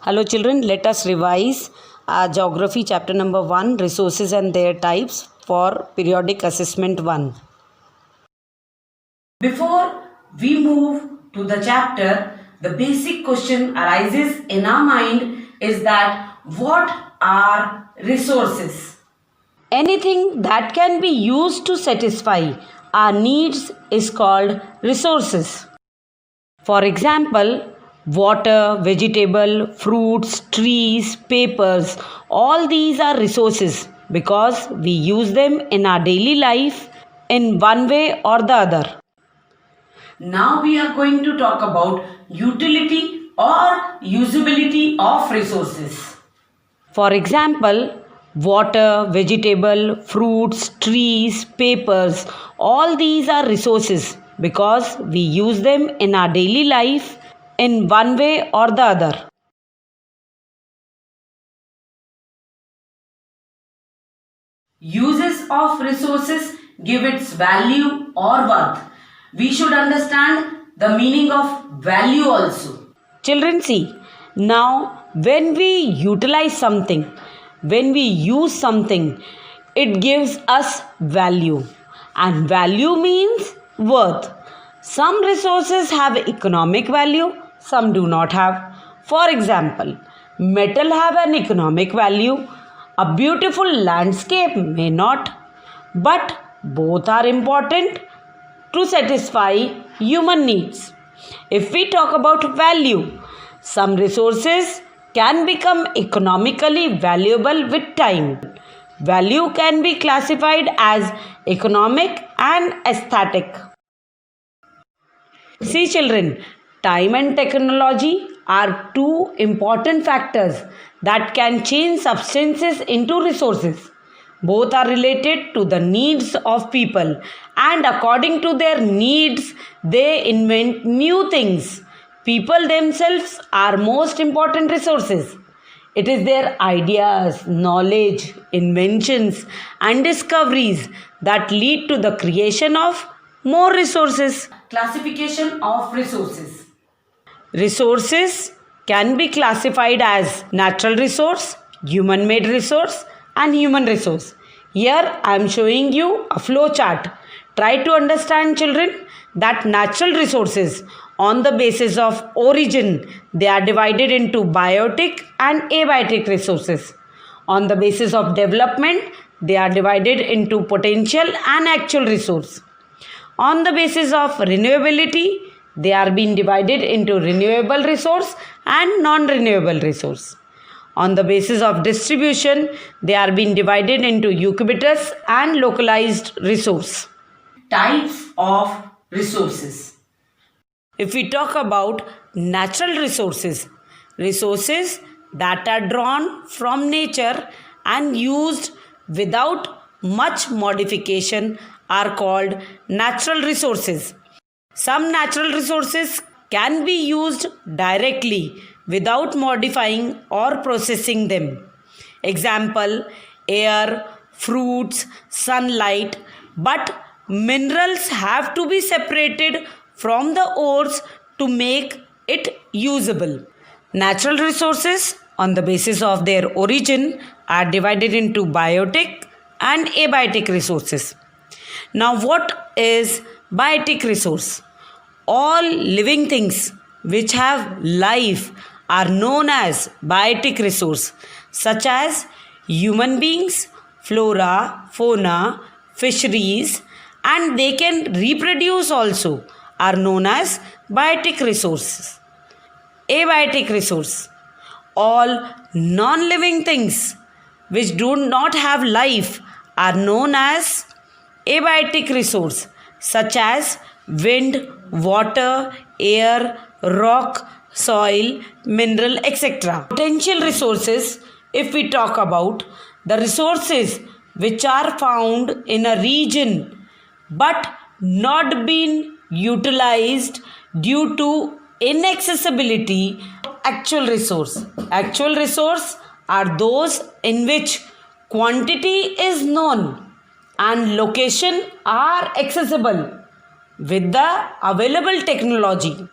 Hello children, let us revise our geography chapter number 1, resources and their types for periodic assessment 1. Before we move to the chapter, the basic question arises in our mind is that what are resources? Anything that can be used to satisfy our needs is called resources. For example, water, vegetable, fruits, trees, papers, all these are resources because we use them in our daily life in one way or the other. Now we are going to talk about utility or usability of resources. For example, water, vegetable, fruits, trees, papers, all these are resources because we use them in our daily life in one way or the other. Uses of resources give its value or worth. We should understand the meaning of value also. Children, see, now when we utilize something, when we use something, it gives us value. And value means worth. Some resources have economic value, some do not have. For example, metal have an economic value, a beautiful landscape may not, but both are important to satisfy human needs. If we talk about value, some resources can become economically valuable with time. Value can be classified as economic and aesthetic. See children, time and technology are two important factors that can change substances into resources. Both are related to the needs of people, and according to their needs, they invent new things. People themselves are most important resources. It is their ideas, knowledge, inventions, and discoveries that lead to the creation of more resources. Classification of resources. Resources can be classified as natural resource, human-made resource, and human resource. Here I am showing you a flow chart. Try to understand children that natural resources on the basis of origin, they are divided into biotic and abiotic resources. On the basis of development, they are divided into potential and actual resource. On the basis of renewability, they are being divided into renewable resource and non-renewable resource. On the basis of distribution, they are being divided into ubiquitous and localized resource. Types of resources. If we talk about natural resources, resources that are drawn from nature and used without much modification are called natural resources. Some natural resources can be used directly without modifying or processing them. Example, air, fruits, sunlight, but minerals have to be separated from the ores to make it usable. Natural resources on the basis of their origin are divided into biotic and abiotic resources. Now what is biotic resource? All living things which have life are known as biotic resource, such as human beings, flora, fauna, fisheries, and they can reproduce also are known as biotic resources. Abiotic resource. All non-living things which do not have life are known as abiotic resource, such as wind, water, air, rock, soil, mineral, etc. Potential resources, if we talk about the resources which are found in a region but not been utilized due to inaccessibility. Actual resource. Actual resource are those in which quantity is known and location are accessible with the available technology.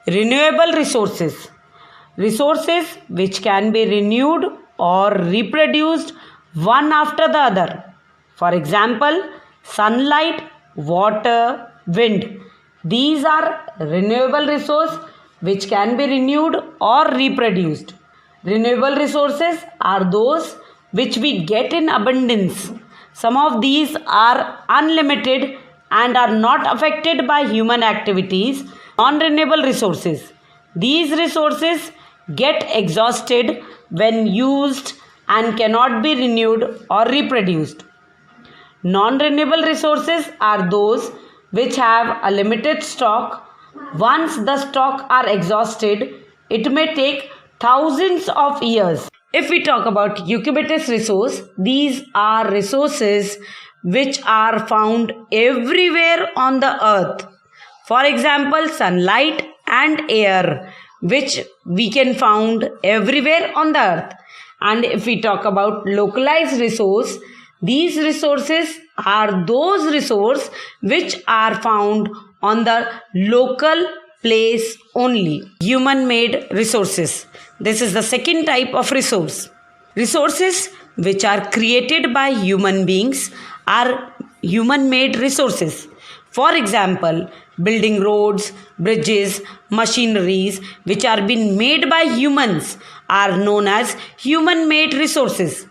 Renewable resources. resources which can be renewed or reproduced one after the other. For example, sunlight, water, wind. These are renewable resources which can be renewed or reproduced. Renewable resources are those which we get in abundance. Some of these are unlimited and are not affected by human activities. Non-renewable resources. These resources get exhausted when used and cannot be renewed or reproduced. Non-renewable resources are those which have a limited stock. Once the stock are exhausted, it may take thousands of years. If we talk about ubiquitous resource, these are resources which are found everywhere on the earth. For example, sunlight and air, which we can found everywhere on the earth. And if we talk about localized resource, these resources are those resources which are found on the local place only. Human-made resources. This is the second type of resource. Resources which are created by human beings are human-made resources. For example, building roads, bridges, machineries which are being made by humans are known as human-made resources.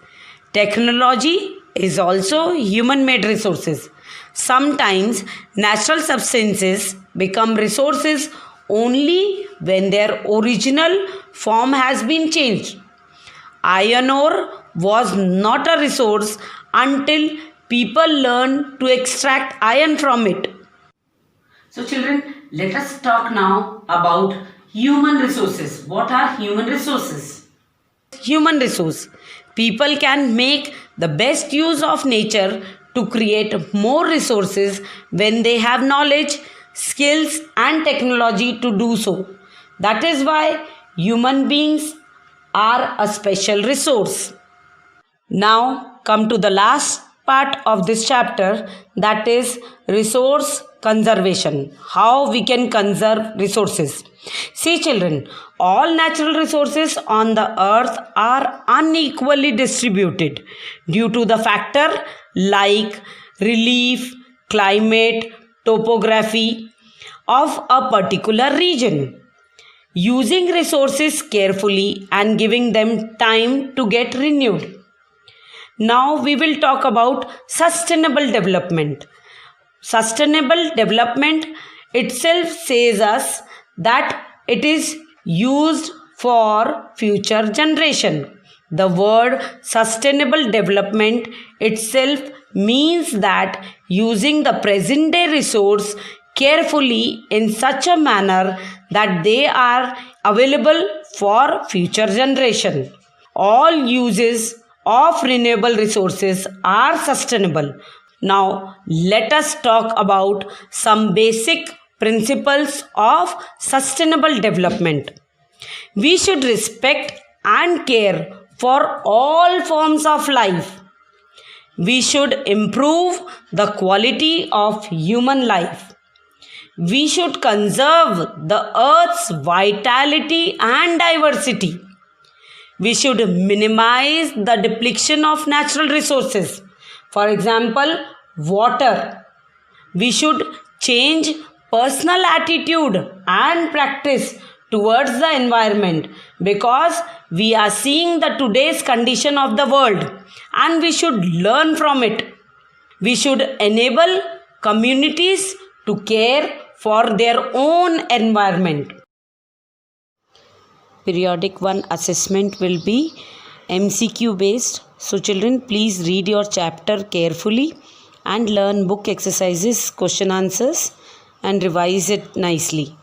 Technology is also human-made resources. Sometimes natural substances become resources only when their original form has been changed. Iron ore was not a resource until people learned to extract iron from it. So children, let us talk now about human resources. What are human resources? Human resource. People can make the best use of nature to create more resources when they have knowledge, skills and technology to do so. That is why human beings are a special resource. Now come to the last part of this chapter, that is resource conservation. How we can conserve resources. See children, all natural resources on the earth are unequally distributed due to the factor like relief, climate, topography of a particular region. Using resources carefully and giving them time to get renewed. Now we will talk about sustainable development. Sustainable development itself says us that it is used for future generation. The word sustainable development itself means that using the present day resource carefully in such a manner that they are available for future generation. All uses of renewable resources are sustainable. Now let us talk about some basic principles of sustainable development. We should respect and care for all forms of life. We should improve the quality of human life. We should conserve the earth's vitality and diversity. We should minimize the depletion of natural resources. For example, water. We should change personal attitude and practice towards the environment because we are seeing the today's condition of the world and we should learn from it. We should enable communities to care for their own environment. Periodic 1 assessment will be MCQ based. So children, please read your chapter carefully and learn book exercises, question answers and revise it nicely.